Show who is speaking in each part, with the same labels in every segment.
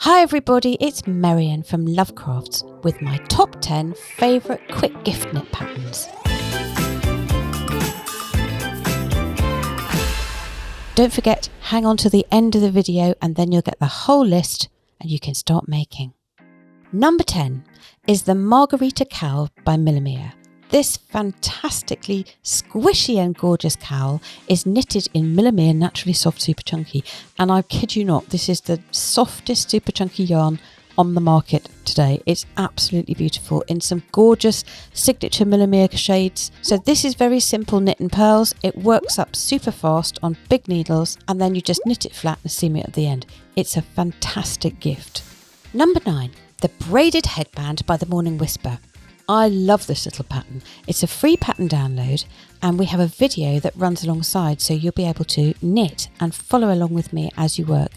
Speaker 1: Hi everybody, it's Merion from Lovecrafts with my top 10 favourite quick gift knit patterns. Don't forget, hang on to the end of the video and then you'll get the whole list and you can start making. Number 10 is the Margarita Cowl by Merion. This fantastically squishy and gorgeous cowl is knitted in Merion Naturally Soft Super Chunky, and I kid you not, this is the softest super chunky yarn on the market today. It's absolutely beautiful in some gorgeous signature Merion shades. So this is very simple knit and pearls. It works up super fast on big needles and then you just knit it flat and seam it at the end. It's a fantastic gift. Number 9, the Braided Headband by the Morning Whisper. I love this little pattern. It's a free pattern download and we have a video that runs alongside, so you'll be able to knit and follow along with me as you work.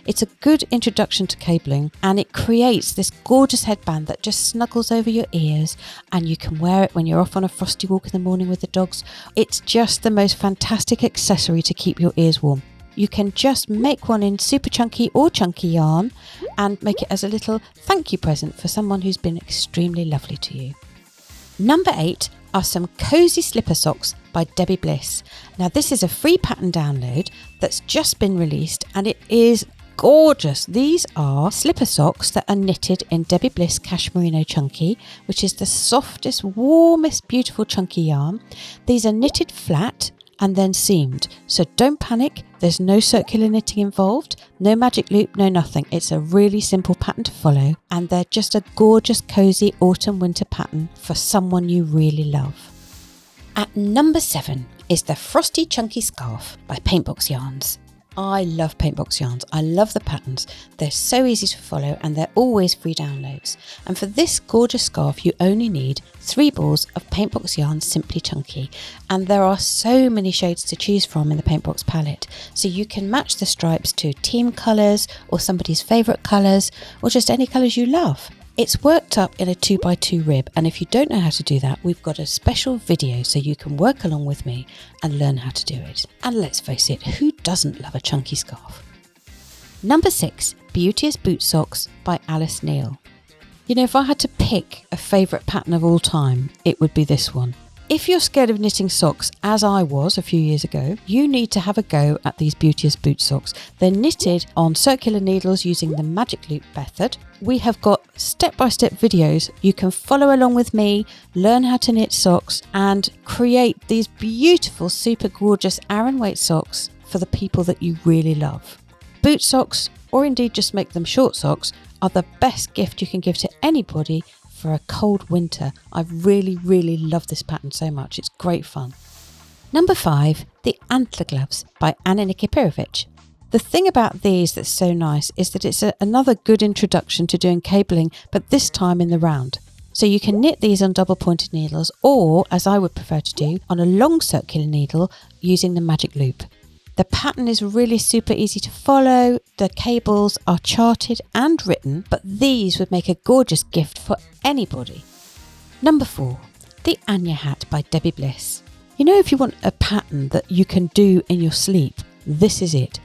Speaker 1: It's a good introduction to cabling and it creates this gorgeous headband that just snuggles over your ears and you can wear it when you're off on a frosty walk in the morning with the dogs. It's just the most fantastic accessory to keep your ears warm. You can just make one in super chunky or chunky yarn and make it as a little thank you present for someone who's been extremely lovely to you. Number 8 are some cozy slipper socks by Debbie Bliss. Now this is a free pattern download that's just been released and it is gorgeous. These are slipper socks that are knitted in Debbie Bliss Cashmerino Chunky, which is the softest, warmest, beautiful chunky yarn. These are knitted flat and then seamed. So don't panic, there's no circular knitting involved, no magic loop, no nothing. It's a really simple pattern to follow and they're just a gorgeous cozy autumn winter pattern for someone you really love. At number 7 is the Frosty Chunky Scarf by Paintbox Yarns. I love Paintbox yarns. I love the patterns. They're so easy to follow and they're always free downloads. And for this gorgeous scarf, you only need 3 balls of Paintbox yarn Simply Chunky. And there are so many shades to choose from in the Paintbox palette. So you can match the stripes to team colours or somebody's favourite colours or just any colours you love. It's worked up in a 2x2 rib, and if you don't know how to do that, we've got a special video so you can work along with me and learn how to do it. And let's face it, who doesn't love a chunky scarf? Number 6, Beauteous Boot Socks by Alice Neal. You know, if I had to pick a favourite pattern of all time, it would be this one. If you're scared of knitting socks, as I was a few years ago, you need to have a go at these Beauteous Boot Socks. They're knitted on circular needles using the magic loop method. We have got step-by-step videos. You can follow along with me, learn how to knit socks and create these beautiful, super gorgeous Aran weight socks for the people that you really love. Boot socks, or indeed just make them short socks, are the best gift you can give to anybody for a cold winter. I really, really love this pattern so much. It's great fun. Number 5, the Antler Gloves by Anna Nikipirovich. The thing about these that's so nice is that it's another good introduction to doing cabling, but this time in the round. So you can knit these on double pointed needles or, as I would prefer to do, on a long circular needle using the magic loop. The pattern is really super easy to follow, the cables are charted and written, but these would make a gorgeous gift for anybody. Number 4, the Anya Hat by Debbie Bliss. You know, if you want a pattern that you can do in your sleep, this is it.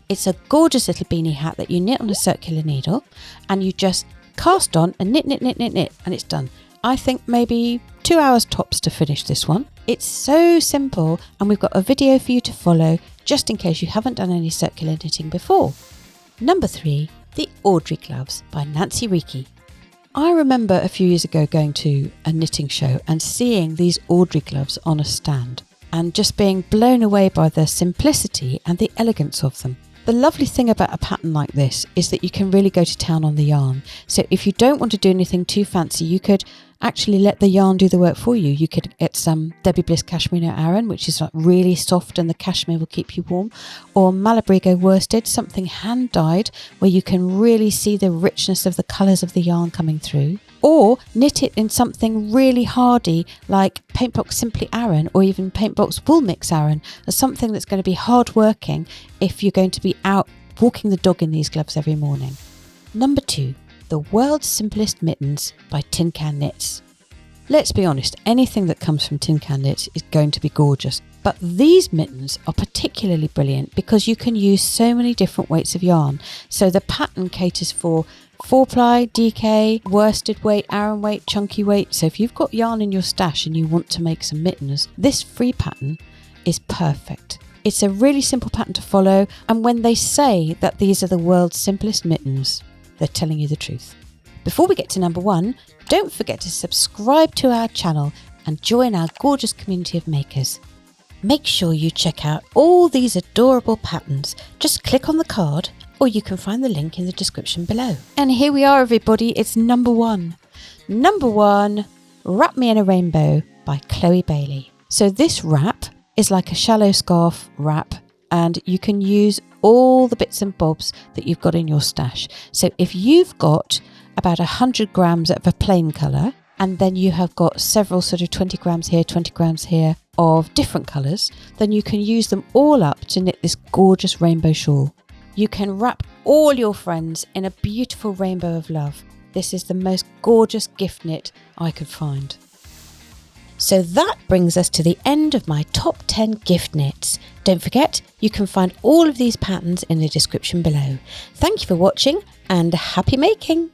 Speaker 1: It's a gorgeous little beanie hat that you knit on a circular needle and you just cast on and knit and it's done. I think maybe 2 hours tops to finish this one. It's so simple and we've got a video for you to follow just in case you haven't done any circular knitting before. Number 3, the Audrey Gloves by Nancy Reiki. I remember a few years ago going to a knitting show and seeing these Audrey gloves on a stand and just being blown away by their simplicity and the elegance of them. The lovely thing about a pattern like this is that you can really go to town on the yarn. So if you don't want to do anything too fancy, you could actually let the yarn do the work for you. You could get some Debbie Bliss Cashmerino Aran, which is like really soft and the cashmere will keep you warm, or Malabrigo worsted, something hand dyed where you can really see the richness of the colours of the yarn coming through. Or knit it in something really hardy like Paintbox Simply Aran or even Paintbox Wool Mix Aran, as something that's going to be hard working if you're going to be out walking the dog in these gloves every morning. Number 2, the World's Simplest Mittens by Tin Can Knits. Let's be honest, anything that comes from Tin Can Knits is going to be gorgeous. But these mittens are particularly brilliant because you can use so many different weights of yarn. So the pattern caters for 4-ply, DK, worsted weight, Aran weight, chunky weight. So if you've got yarn in your stash and you want to make some mittens, this free pattern is perfect. It's a really simple pattern to follow, and when they say that these are the world's simplest mittens, they're telling you the truth. Before we get to number 1, don't forget to subscribe to our channel and join our gorgeous community of makers. Make sure you check out all these adorable patterns. Just click on the card, or you can find the link in the description below. And here we are, everybody. It's number 1. Number 1, Wrap Me in a Rainbow by Chloe Bailey. So this wrap is like a shallow scarf wrap, and you can use all the bits and bobs that you've got in your stash. So if you've got about 100 grams of a plain colour, and then you have got several sort of 20 grams here, 20 grams here of different colours, then you can use them all up to knit this gorgeous rainbow shawl. You can wrap all your friends in a beautiful rainbow of love. This is the most gorgeous gift knit I could find. So that brings us to the end of my top 10 gift knits. Don't forget, you can find all of these patterns in the description below. Thank you for watching and happy making!